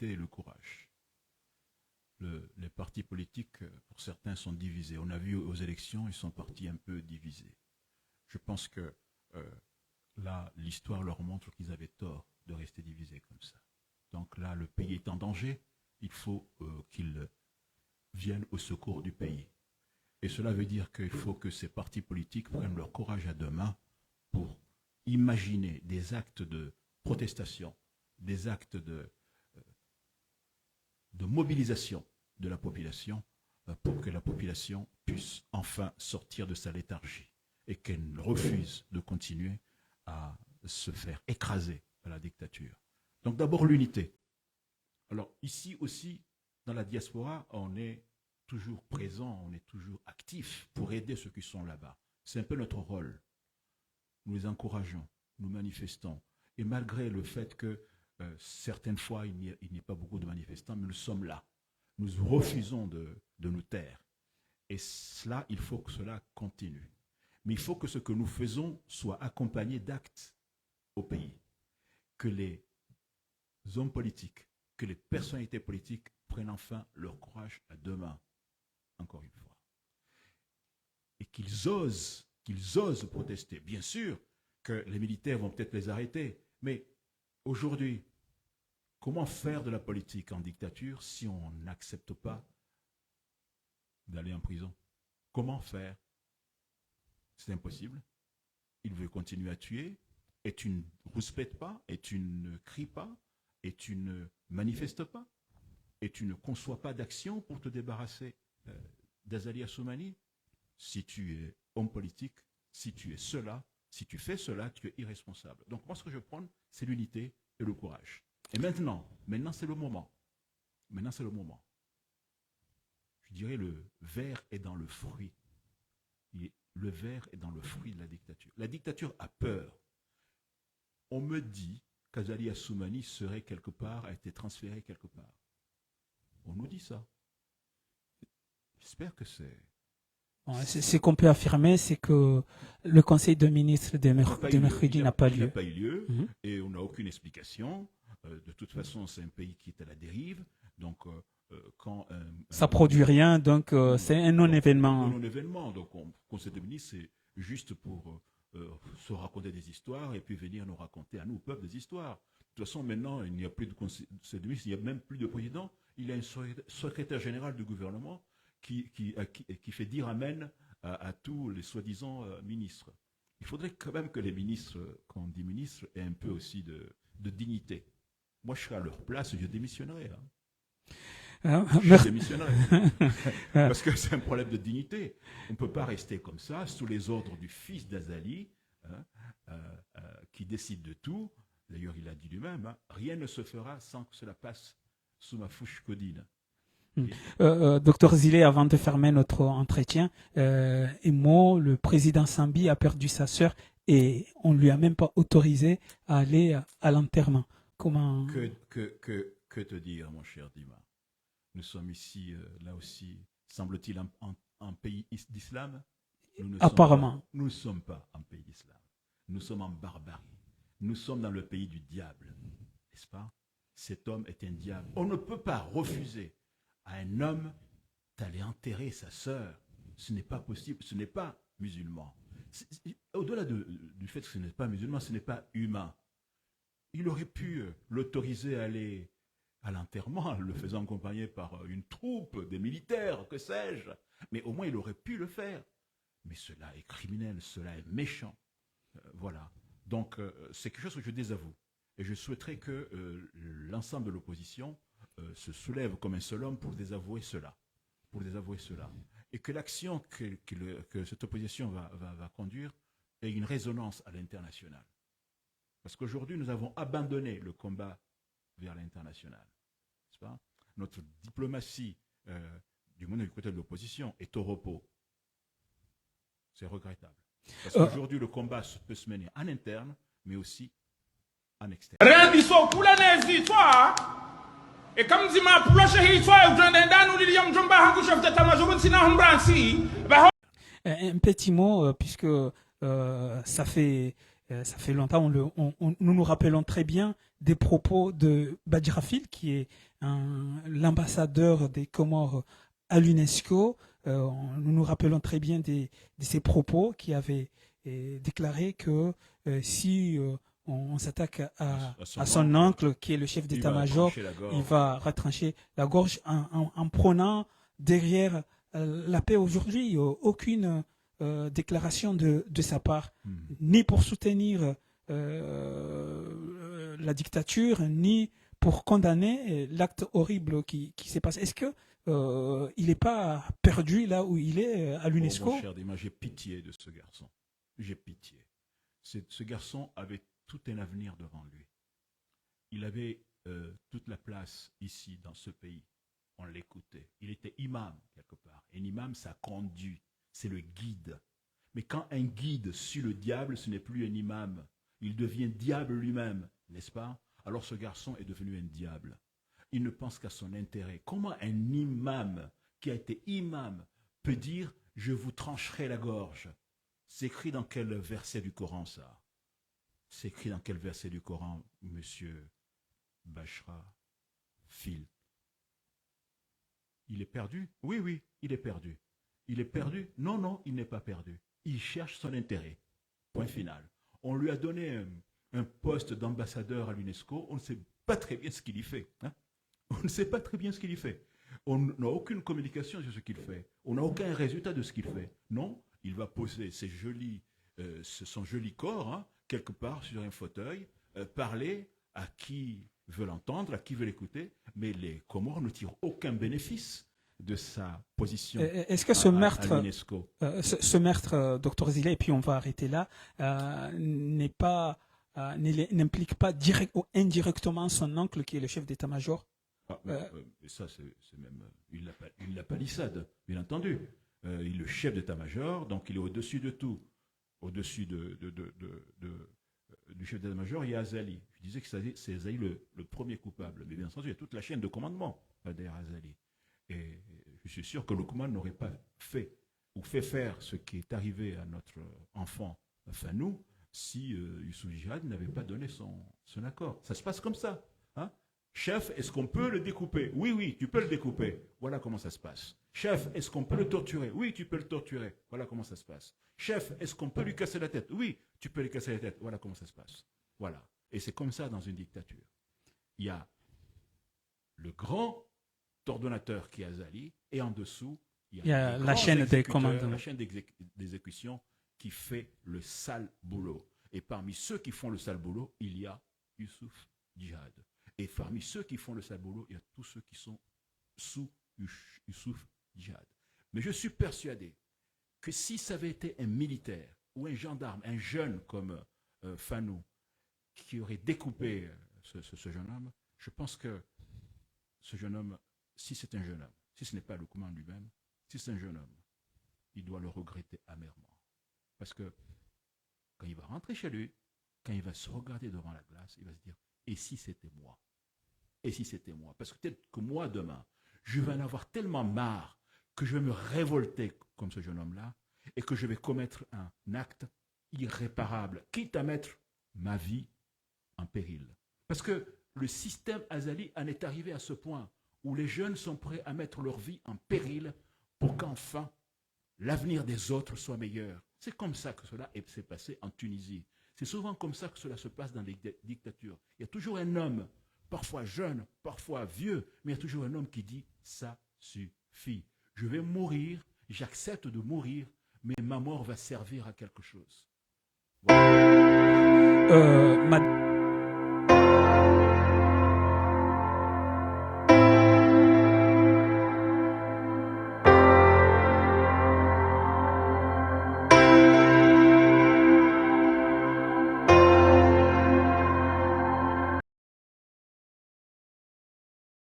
l'unité et le courage. Les partis politiques, pour certains, sont divisés. On a vu aux élections, ils sont partis un peu divisés. Je pense que là, l'histoire leur montre qu'ils avaient tort de rester divisés comme ça. Donc là, le pays est en danger. Il faut qu'ils viennent au secours du pays. Et cela veut dire qu'il faut que ces partis politiques prennent leur courage à deux mains pour imaginer des actes de protestation, des actes de mobilisation de la population pour que la population puisse enfin sortir de sa léthargie et qu'elle refuse de continuer à se faire écraser par la dictature. Donc d'abord l'unité. Alors ici aussi, dans la diaspora, on est toujours présent, on est toujours actif pour aider ceux qui sont là-bas. C'est un peu notre rôle. Nous les encourageons, nous manifestons. Et malgré le fait que certaines fois, il n'y ait pas beaucoup de manifestants, mais nous sommes là. Nous refusons de nous taire. Et cela, il faut que cela continue. Mais il faut que ce que nous faisons soit accompagné d'actes au pays. Que les hommes politiques, que les personnalités politiques prennent enfin leur courage à deux mains, encore une fois. Et qu'ils osent protester. Bien sûr que les militaires vont peut-être les arrêter, mais aujourd'hui, comment faire de la politique en dictature si on n'accepte pas d'aller en prison? Comment faire? C'est impossible. Il veut continuer à tuer, et tu ne rouspètes pas, et tu ne cries pas, et tu ne manifestes pas, et tu ne conçois pas d'action pour te débarrasser d'Azali Assoumani. Si tu es homme politique, si tu es cela, si tu fais cela, tu es irresponsable. Donc moi, ce que je prends, c'est l'unité et le courage. Et maintenant c'est le moment. Maintenant, c'est le moment. Je dirais le ver est dans le fruit. Le ver est dans le fruit de la dictature. La dictature a peur. On me dit qu'Azali Assoumani serait quelque part, a été transféré quelque part. On nous dit ça. J'espère que c'est... Ce qu'on peut affirmer, c'est que le Conseil de ministres de mercredi n'a pas lieu. Il n'a pas eu lieu et on n'a aucune explication. De toute façon, c'est un pays qui est à la dérive. Donc, quand ça produit rien, donc c'est un non-événement. Un non-événement. Donc, Conseil de ministres, c'est juste pour se raconter des histoires et puis venir nous raconter à nous, peuple, des histoires. De toute façon, maintenant, il n'y a plus de Conseil de ministres, il n'y a même plus de président. Il y a un secrétaire général du gouvernement qui fait dire amen à tous les soi-disant ministres. Il faudrait quand même que les ministres, quand on dit ministres, aient un peu aussi de dignité. Moi, je serais à leur place, je démissionnerais. Je démissionnerais. Parce que c'est un problème de dignité. On ne peut pas rester comme ça, sous les ordres du fils d'Azali, qui décide de tout. D'ailleurs, il a dit lui-même, rien ne se fera sans que cela passe sous ma fouche codine. Docteur Zilé, avant de fermer notre entretien, le président Sambi a perdu sa sœur et on ne lui a même pas autorisé à aller à l'enterrement. Comment... Que te dire, mon cher Dima? Nous sommes ici, là aussi, semble-t-il, en pays d'islam. Apparemment. Nous ne sommes pas en pays d'islam. Nous sommes en barbarie. Nous sommes dans le pays du diable. N'est-ce pas? Cet homme est un diable. On ne peut pas refuser à un homme d'aller enterrer sa sœur. Ce n'est pas possible, ce n'est pas musulman. Au-delà du fait que ce n'est pas musulman, ce n'est pas humain. Il aurait pu l'autoriser à aller à l'enterrement, le faisant accompagner par une troupe, des militaires, que sais-je. Mais au moins, il aurait pu le faire. Mais cela est criminel, cela est méchant. Voilà. Donc, c'est quelque chose que je désavoue. Et je souhaiterais que l'ensemble de l'opposition se soulève comme un seul homme pour désavouer cela. Et que l'action que cette opposition va conduire ait une résonance à l'international. Parce qu'aujourd'hui, nous avons abandonné le combat vers l'international. N'est-ce pas? Notre diplomatie, du moins du côté de l'opposition, est au repos. C'est regrettable. Parce qu'aujourd'hui, le combat peut se mener en interne, mais aussi en externe. Et comme dit ma un petit mot, puisque ça fait longtemps, nous nous rappelons très bien des propos de Badjrafil, qui est l'ambassadeur des Comores à l'UNESCO. Nous nous rappelons très bien de ses propos qui avaient déclaré que si on s'attaque à son oncle, qui est le chef d'état-major, il va retrancher la gorge en prônant derrière la paix aujourd'hui. Aucune déclaration de sa part, ni pour soutenir la dictature, ni pour condamner l'acte horrible qui s'est passé. Est-ce que il n'est pas perdu là où il est à l'UNESCO? Mon cher Dima, j'ai pitié de ce garçon. J'ai pitié. Ce garçon avait tout un avenir devant lui. Il avait toute la place ici, dans ce pays. On l'écoutait. Il était imam, quelque part. Un imam, ça conduit. C'est le guide. Mais quand un guide suit le diable, ce n'est plus un imam. Il devient diable lui-même, n'est-ce pas? Alors ce garçon est devenu un diable. Il ne pense qu'à son intérêt. Comment un imam qui a été imam peut dire « je vous trancherai la gorge » ? C'est écrit dans quel verset du Coran, ça? C'est écrit dans quel verset du Coran, monsieur Badjrafil? Il est perdu? Oui, oui, il est perdu. Il est perdu? Non, non, il n'est pas perdu. Il cherche son intérêt. Point final. On lui a donné un poste d'ambassadeur à l'UNESCO. On ne sait pas très bien ce qu'il y fait. Hein? On ne sait pas très bien ce qu'il y fait. On n'a aucune communication sur ce qu'il fait. On n'a aucun résultat de ce qu'il fait. Non, il va poser son joli corps, hein, quelque part sur un fauteuil, parler à qui veut l'entendre, à qui veut l'écouter, mais les Comores ne tirent aucun bénéfice de sa position. Est-ce que ce meurtre, à l'UNESCO, ce meurtre, Dr Zile, et puis on va arrêter là, n'implique pas direct ou indirectement son oncle qui est le chef d'état-major? Ça, c'est même une palissade, bien entendu. Il est le chef d'état-major, donc il est au-dessus de tout. Au-dessus du chef d'état-major, il y a Azali. Je disais que c'est Azali le premier coupable. Mais bien entendu, il y a toute la chaîne de commandement derrière Azali. Et je suis sûr que Lukman n'aurait pas fait faire ce qui est arrivé à notre enfant Fanou si Youssouf Djihad n'avait pas donné son accord. Ça se passe comme ça. Hein? Chef, est-ce qu'on peut le découper? Oui, oui, tu peux le découper. Voilà comment ça se passe. Chef, est-ce qu'on peut le torturer? Oui, tu peux le torturer. Voilà comment ça se passe. Chef, est-ce qu'on peut lui casser la tête? Oui, tu peux lui casser la tête. Voilà comment ça se passe. Voilà. Et c'est comme ça dans une dictature. Il y a le grand ordonnateur qui est Azali, et en dessous, il y a la chaîne des commandements. La chaîne d'exécution qui fait le sale boulot. Et parmi ceux qui font le sale boulot, il y a Youssouf Djihad. Et parmi ceux qui font le sale boulot, il y a tous ceux qui sont sous Youssouf Djihad. Mais je suis persuadé que si ça avait été un militaire ou un gendarme, un jeune comme Fanou, qui aurait découpé ce jeune homme, je pense que ce jeune homme, si c'est un jeune homme, si ce n'est pas Lukman lui-même, si c'est un jeune homme, il doit le regretter amèrement. Parce que quand il va rentrer chez lui, quand il va se regarder devant la glace, il va se dire, et si c'était moi? Et si c'était moi? Parce que peut-être que moi, demain, je vais en avoir tellement marre que je vais me révolter comme ce jeune homme-là et que je vais commettre un acte irréparable, quitte à mettre ma vie en péril. Parce que le système Azali en est arrivé à ce point où les jeunes sont prêts à mettre leur vie en péril pour qu'enfin l'avenir des autres soit meilleur. C'est comme ça que cela s'est passé en Tunisie. C'est souvent comme ça que cela se passe dans les dictatures. Il y a toujours un homme, parfois jeune, parfois vieux, mais il y a toujours un homme qui dit « ça suffit. Je vais mourir, j'accepte de mourir, mais ma mort va servir à quelque chose. » Voilà.